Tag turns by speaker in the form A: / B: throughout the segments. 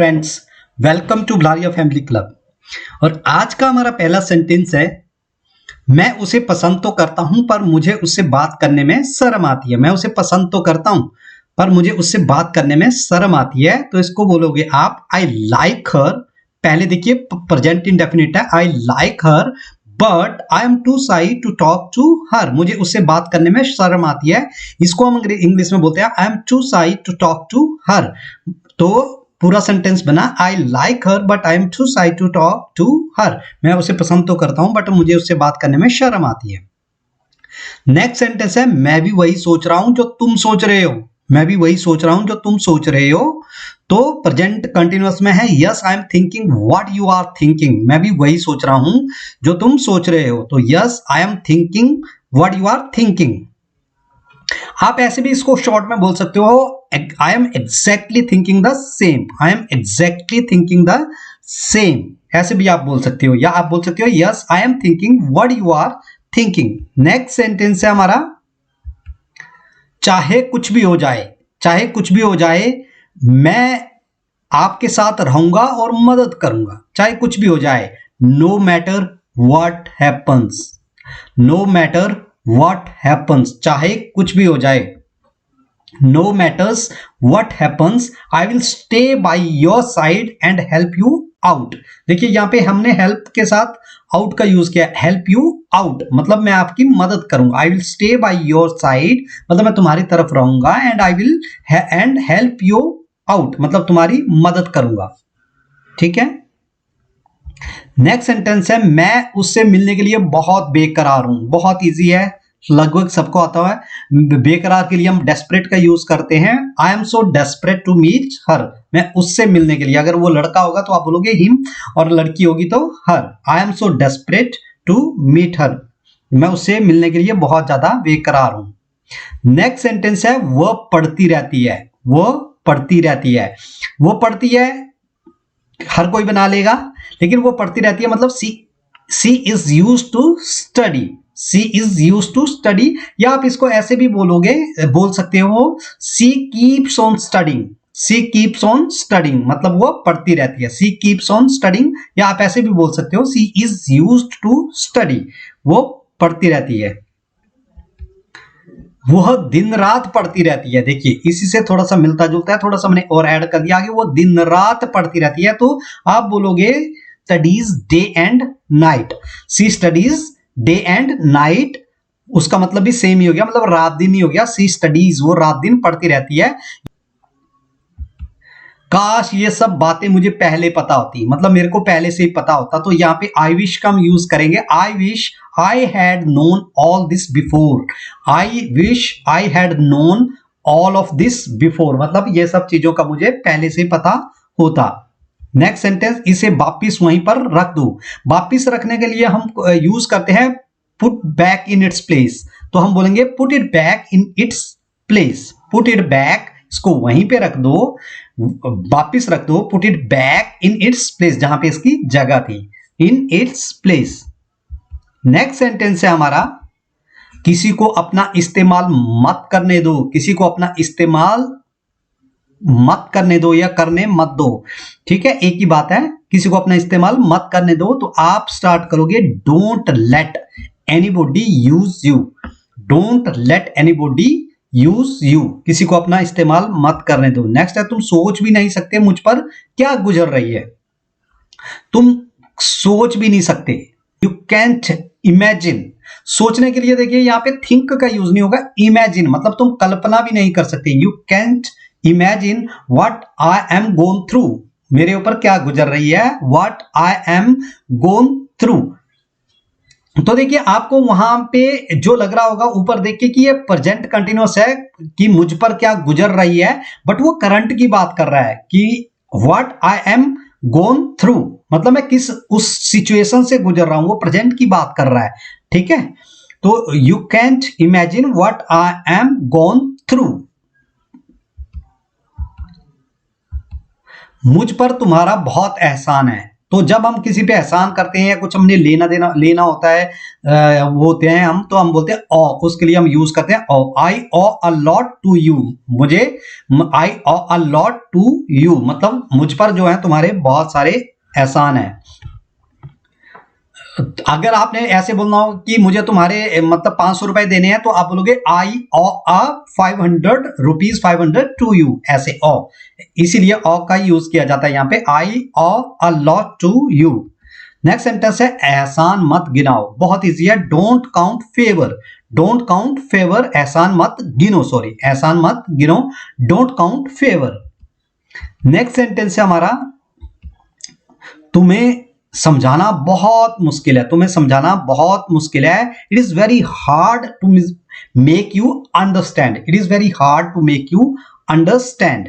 A: Friends, welcome to ब्लारिया family club. और आज का हमारा पहला सेंटेंस है, मैं उसे पसंद तो करता हूं पर मुझे उससे बात करने में शर्म आती है। मैं उसे पसंद तो करता हूं पर मुझे उससे बात करने में शर्म आती है। तो इसको बोलोगे आप आई लाइक हर। पहले देखिए प्रेजेंट इंडेफिनिट है, I like her but I am too shy to talk to her. मुझे उससे बात करने में शर्म आती है। इसको हम इंग्लिश में बोलते हैं I am too shy to talk to her. तो पूरा सेंटेंस बना I like her but I am too shy to talk to her. मैं उसे पसंद तो करता हूं बट मुझे उससे बात करने में शर्म आती है। नेक्स्ट सेंटेंस है, मैं भी वही सोच रहा हूं जो तुम सोच रहे हो। मैं भी वही सोच रहा हूं जो तुम सोच रहे हो। तो प्रेजेंट कंटिन्यूअस में है, yes I am thinking what you are thinking. मैं भी वही सोच रहा हूं जो तुम सोच रहे हो। तो yes I am thinking what you are thinking. आप ऐसे भी इसको शॉर्ट में बोल सकते हो, I am exactly thinking the same. I am exactly thinking the same, ऐसे भी आप बोल सकते हो। या आप बोल सकते हो yes I am thinking what you are thinking. Next sentence है हमारा, चाहे कुछ भी हो जाए, चाहे कुछ भी हो जाए मैं आपके साथ रहूंगा और मदद करूंगा। चाहे कुछ भी हो जाए, no matter what happens. No matter what happens, चाहे कुछ भी हो जाए, no matters what happens I will stay by your side and help you out. देखिए यहां पे हमने हेल्प के साथ आउट का यूज किया। हेल्प यू आउट मतलब मैं आपकी मदद करूंगा। आई will stay by your side मतलब मैं तुम्हारी तरफ रहूंगा। And I will and help you out मतलब तुम्हारी मदद करूंगा। ठीक है। नेक्स्ट सेंटेंस है, मैं उससे मिलने के लिए बहुत बेकरार हूं। बहुत इजी है, लगभग सबको आता है। बेकरार के लिए हम डेस्परेट का यूज करते हैं। I am so desperate to meet her. मैं उससे मिलने के लिए, अगर वो लड़का होगा तो आप बोलोगे हिम और लड़की होगी तो her. I am so desperate to meet her, मैं उससे मिलने के लिए बहुत ज्यादा बेकरार हूं। नेक्स्ट सेंटेंस है, वो पढ़ती रहती है। वो पढ़ती रहती है। वो पढ़ती है हर कोई बना लेगा, लेकिन वो पढ़ती रहती है मतलब she is use to study. She is use to study. या आप इसको ऐसे भी बोलोगे, बोल सकते हो she keeps on studying. She keeps on studying मतलब वो पढ़ती रहती है। She keeps on studying. या आप ऐसे भी बोल सकते हो she is use to study, वो पढ़ती रहती है। वह दिन रात पढ़ती रहती है। देखिए इसी से थोड़ा सा मिलता जुलता है, थोड़ा सा मैंने और ऐड कर दिया आगे। वो दिन रात पढ़ती रहती है तो आप बोलोगे studies day and night. See studies day and night, उसका मतलब भी सेम ही हो गया, मतलब रात दिन ही हो गया। सी स्टडीज, वो रात दिन पढ़ती रहती है। काश ये सब बातें मुझे पहले पता होती, मतलब मेरे को पहले से ही पता होता। तो यहाँ पे आई विश का हम यूज करेंगे। I wish I had known all this before. I wish I had known all of this before मतलब ये सब चीजों का मुझे पहले से पता होता। नेक्स्ट सेंटेंस, इसे वापिस वहीं पर रख दो। वापिस रखने के लिए हम यूज करते हैं put back in its place. तो हम बोलेंगे put it back in its place. Put it back, इसको वहीं पे रख दो, वापिस रख दो। Put it back in its place, जहां पे इसकी जगह थी, in its place. Next sentence है हमारा, किसी को अपना इस्तेमाल मत करने दो। किसी को अपना इस्तेमाल मत करने दो या करने मत दो। ठीक है, एक ही बात है। किसी को अपना इस्तेमाल मत करने दो तो आप स्टार्ट करोगे don't let anybody use you. Don't let anybody use you, किसी को अपना इस्तेमाल मत करने दो। नेक्स्ट है, तुम सोच भी नहीं सकते मुझ पर क्या गुजर रही है। तुम सोच भी नहीं सकते, यू कैंट इमेजिन। सोचने के लिए देखिए यहां पे थिंक का यूज नहीं होगा, इमेजिन मतलब तुम कल्पना भी नहीं कर सकते। You can't imagine what I am gone through, मेरे ऊपर क्या गुजर रही है। What I am gone through. तो देखिए आपको वहां पे जो लग रहा होगा ऊपर देखिए कि ये प्रेजेंट कंटिन्यूअस है कि मुझ पर क्या गुजर रही है, बट वो करंट की बात कर रहा है कि what I am gone through मतलब मैं किस उस सिचुएशन से गुजर रहा हूं, वो प्रेजेंट की बात कर रहा है। ठीक है, तो you can't imagine what I am gone through. मुझ पर तुम्हारा बहुत एहसान है। तो जब हम किसी पे एहसान करते हैं या कुछ हमने लेना होता है, वो होते हैं हम, तो हम बोलते हैं ओ, उसके लिए हम यूज करते हैं ओ। आई owe a lot to you, मुझे, आई owe a lot to you मतलब मुझ पर जो है तुम्हारे बहुत सारे एहसान है। अगर आपने ऐसे बोलना हो कि मुझे तुम्हारे मतलब 500 रुपए देने हैं, तो आप बोलोगे आई owe a 500 rupees 500 to you, ऐसे ओ, इसीलिए ओ का यूज किया जाता है यहाँ पे, I owe a lot to you. Next sentence है एहसान मत गिनाओ, बहुत इजी है, don't count favour, don't count favour, एहसान मत गिनो, सॉरी एहसान मत गिनो, don't count favour. Next sentence है हमारा, तुम्हें समझाना बहुत मुश्किल है, तुम्हें समझाना बहुत मुश्किल है, it is very hard to make you understand, it is very hard to make you understand,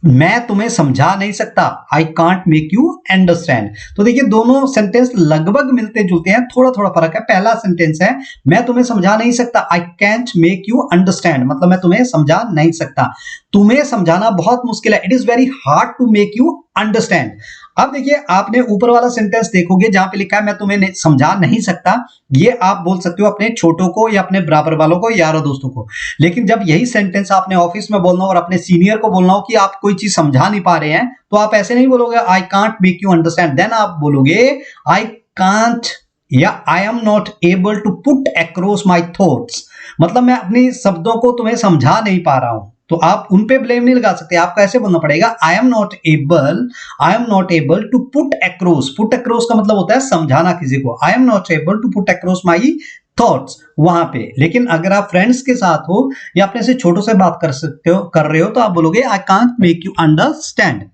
A: मैं तुम्हें समझा नहीं सकता, I can't make you understand. तो देखिए दोनों सेंटेंस लगभग मिलते जुलते हैं, थोड़ा थोड़ा फर्क है। पहला सेंटेंस है मैं तुम्हें समझा नहीं सकता, I can't make you understand, मतलब मैं तुम्हें समझा नहीं सकता, तुम्हें समझाना बहुत मुश्किल है, it is very hard to make you understand. अब देखिए आपने ऊपर वाला सेंटेंस देखोगे जहां पे लिखा है मैं तुम्हें समझा नहीं सकता, ये आप बोल सकते हो अपने छोटों को या अपने बराबर वालों को, यारों दोस्तों को। लेकिन जब यही सेंटेंस आपने ऑफिस में बोलना हो और अपने सीनियर को बोलना हो कि आप कोई चीज समझा नहीं पा रहे हैं, तो आप ऐसे नहीं बोलोगे I can't make you understand, then आप बोलोगे आई कांट या I am not able to put across my thoughts, मतलब मैं अपने शब्दों को तुम्हें समझा नहीं पा रहा हूं। तो आप उन पे ब्लेम नहीं लगा सकते, आपको ऐसे बोलना पड़ेगा I am not able to put across, put across का मतलब होता है समझाना किसी को, I am not able to put across my thoughts वहां पे। लेकिन अगर आप फ्रेंड्स के साथ हो या अपने से छोटों से बात कर रहे हो तो आप बोलोगे I can't make you understand.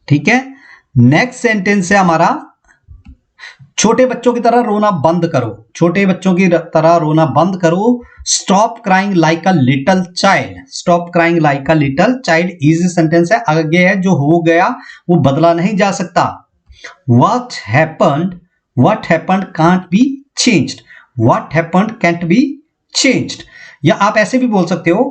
A: ठीक है, नेक्स्ट सेंटेंस है हमारा, छोटे बच्चों की तरह रोना बंद करो, छोटे बच्चों की तरह रोना बंद करो, stop crying like a little child, stop crying like a little child easy sentence है। आगे है जो हो गया वो बदला नहीं जा सकता, what happened can't be changed, what happened can't be changed। या आप ऐसे भी बोल सकते हो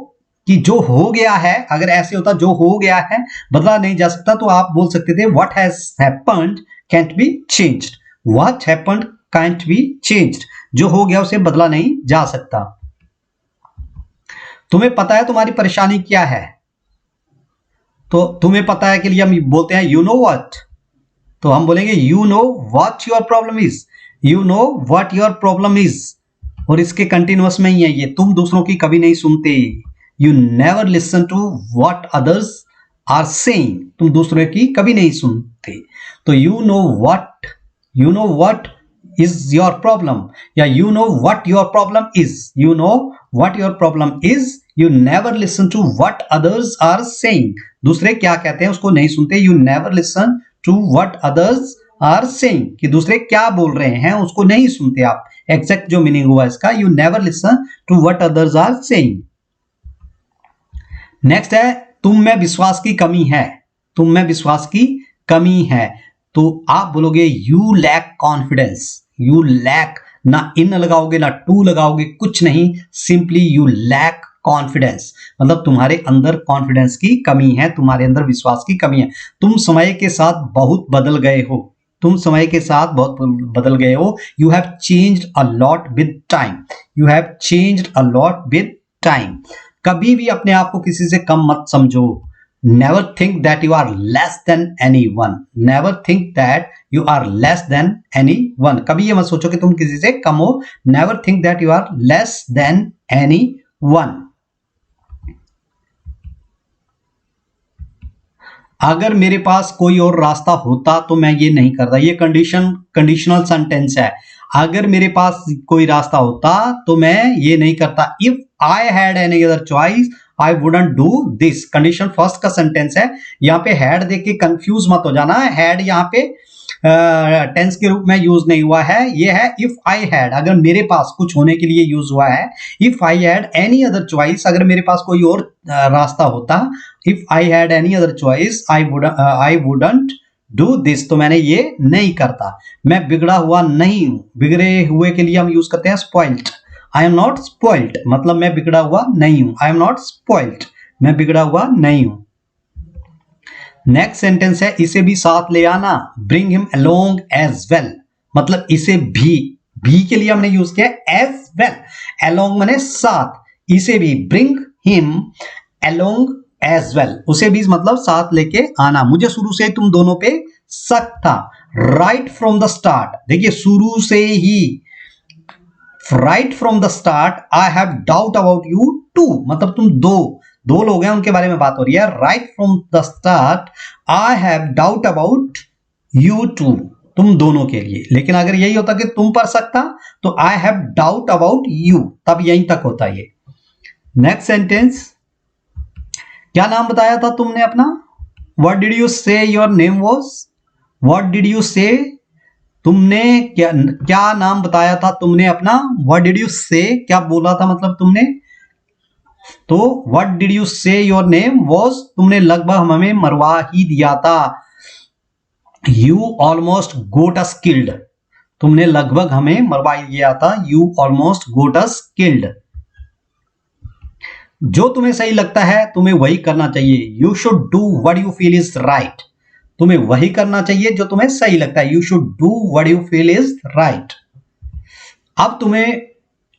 A: कि जो हो गया है, अगर ऐसे होता जो हो गया है बदला नहीं जा सकता, तो आप बोल सकते थे what has happened can't be changed, what happened can't be changed, जो हो गया उसे बदला नहीं जा सकता। तुम्हें पता है तुम्हारी परेशानी क्या है, तो तुम्हें पता है के लिए हम बोलते हैं यू नो व्हाट, तो हम बोलेंगे you know what your problem is, you know what your problem is, और इसके कंटिन्यूअस में ही है ये, तुम दूसरों की कभी नहीं सुनते, you never listen to what others are saying, तुम दूसरों की कभी नहीं सुनते। तो you know what is your problem, या you know what your problem is, you know what your problem is, you never listen to what others are saying, दूसरे क्या कहते हैं उसको नहीं सुनते, you never listen to what others are saying, कि दूसरे क्या बोल रहे हैं उसको नहीं सुनते आप, एग्जैक्ट जो मीनिंग हुआ इसका, you never listen to what others are saying. Next है तुम में विश्वास की कमी है, तुम में विश्वास की कमी है, तो आप बोलोगे you lack confidence, you lack, ना इन लगाओगे ना टू लगाओगे, कुछ नहीं, सिंपली यू लैक कॉन्फिडेंस, मतलब तुम्हारे अंदर कॉन्फिडेंस की कमी है, तुम्हारे अंदर विश्वास की कमी है, तुम समय के साथ बहुत बदल गए हो, तुम समय के साथ बहुत बदल गए हो, you have changed a lot with time, you have changed a lot with time. कभी भी अपने आप को किसी से कम मत समझो, never think that you are less than anyone, never think that you are less than anyone, कभी ये मत सोचो कि तुम किसी से कम हो, never think that you are less than anyone। अगर मेरे पास कोई और रास्ता होता तो मैं ये नहीं करता, ये कंडीशनल सेंटेंस है, अगर मेरे पास कोई रास्ता होता तो मैं ये नहीं करता, if I had any other choice I wouldn't do this, condition first का सेंटेंस है, यहाँ पे हैड देख के कंफ्यूज मत हो जाना, हैड यहाँ पे टेंस के रूप में यूज नहीं हुआ है, ये है इफ आई हैड, अगर मेरे पास कुछ होने के लिए यूज हुआ है, if I had any other choice, अगर मेरे पास कोई और रास्ता होता, if I had any other choice I wouldn't do this, तो मैंने ये नहीं करता, मैं बिगड़ा हुआ नहीं हूं, बिगड़े हुए के लिए हम यूज करते हैं spoiled, I am not spoiled, मतलब मैं बिगड़ा हुआ नहीं हूं, आई एम नॉट स्पॉइल्ड, मैं बिगड़ा हुआ नहीं हूं। नेक्स्ट सेंटेंस है इसे भी साथ ले आना, bring him along as well, मतलब इसे भी के लिए हमने यूज किया एज वेल, अलोंग माने साथ, इसे भी bring him along as well, उसे भी मतलब साथ लेके आना। मुझे शुरू से तुम दोनों पे शक था, राइट फ्रॉम द स्टार्ट, देखिए शुरू से ही, right from the start I have doubt about you two, मतलब तुम दो लोग हैं उनके बारे में बात हो रही है, right from the start I have doubt about you two, तुम दोनों के लिए। लेकिन अगर यही होता कि तुम पर सकता तो आई हैव डाउट अबाउट यू, तब यहीं तक होता ये। नेक्स्ट सेंटेंस, क्या नाम बताया था तुमने अपना? What did you say your name was? What did you से, तुमने क्या नाम बताया था तुमने अपना? व्हाट डिड यू से, क्या बोला था मतलब तुमने? तो what did you say your name was, तुमने लगभग हमें मरवा ही दिया था। You almost got us killed, तुमने लगभग हमें मरवा ही दिया था। You almost got us killed. जो तुम्हें सही लगता है तुम्हें वही करना चाहिए। You should do what you feel is right, तुम्हें वही करना चाहिए जो तुम्हें सही लगता है। You should do what you feel is right. अब तुम्हें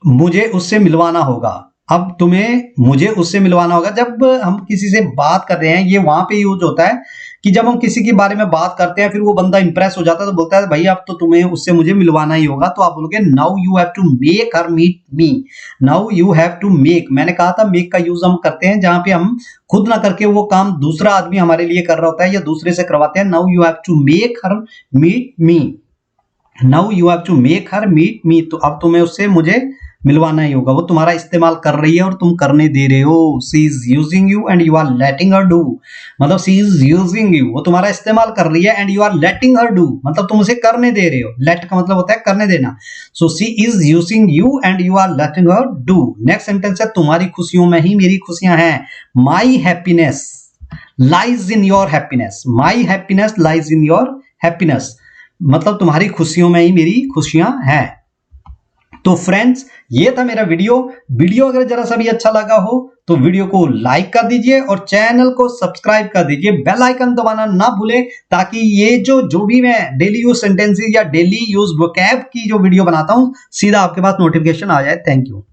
A: मुझे उससे मिलवाना होगा, अब तुम्हें मुझे उससे मिलवाना होगा। जब हम किसी से बात कर रहे हैं, ये वहां पे यूज होता है कि जब हम किसी के बारे में बात करते हैं फिर वो बंदा इंप्रेस हो जाता है तो बोलता है भाई अब तो तुम्हें उससे मुझे मिलवाना ही होगा, तो आप बोलोगे now you have to make her meet me. Now you have to make, मैंने कहा था मेक का यूज हम करते हैं जहां पे हम खुद ना करके वो काम दूसरा आदमी हमारे लिए कर रहा होता है या दूसरे से करवाते हैं। Now you have to make her meet me, now you have to make her meet me, तो अब तुम्हें उससे मुझे मिलवाना ही होगा। वो तुम्हारा इस्तेमाल कर रही है और तुम करने दे रहे हो। She is using you and you are letting her do, मतलब सी इज यूजिंग यू, वो तुम्हारा इस्तेमाल कर रही है, and you are letting her do, मतलब तुम उसे करने दे रहे हो। लेट का मतलब होता है करने देना। So she is using you and you are letting her do. Next sentence है तुम्हारी खुशियों में ही मेरी खुशियां हैं। My happiness lies in your happiness, my happiness lies in your happiness, मतलब तुम्हारी खुशियों में ही मेरी खुशियां हैं। तो फ्रेंड्स ये था मेरा वीडियो अगर जरा सा भी अच्छा लगा हो तो वीडियो को लाइक कर दीजिए और चैनल को सब्सक्राइब कर दीजिए। बेल आइकन दबाना ना भूलें ताकि ये जो भी मैं डेली यूज सेंटेंसेस या डेली यूज वोकैब की जो वीडियो बनाता हूं सीधा आपके पास नोटिफिकेशन आ जाए। Thank you.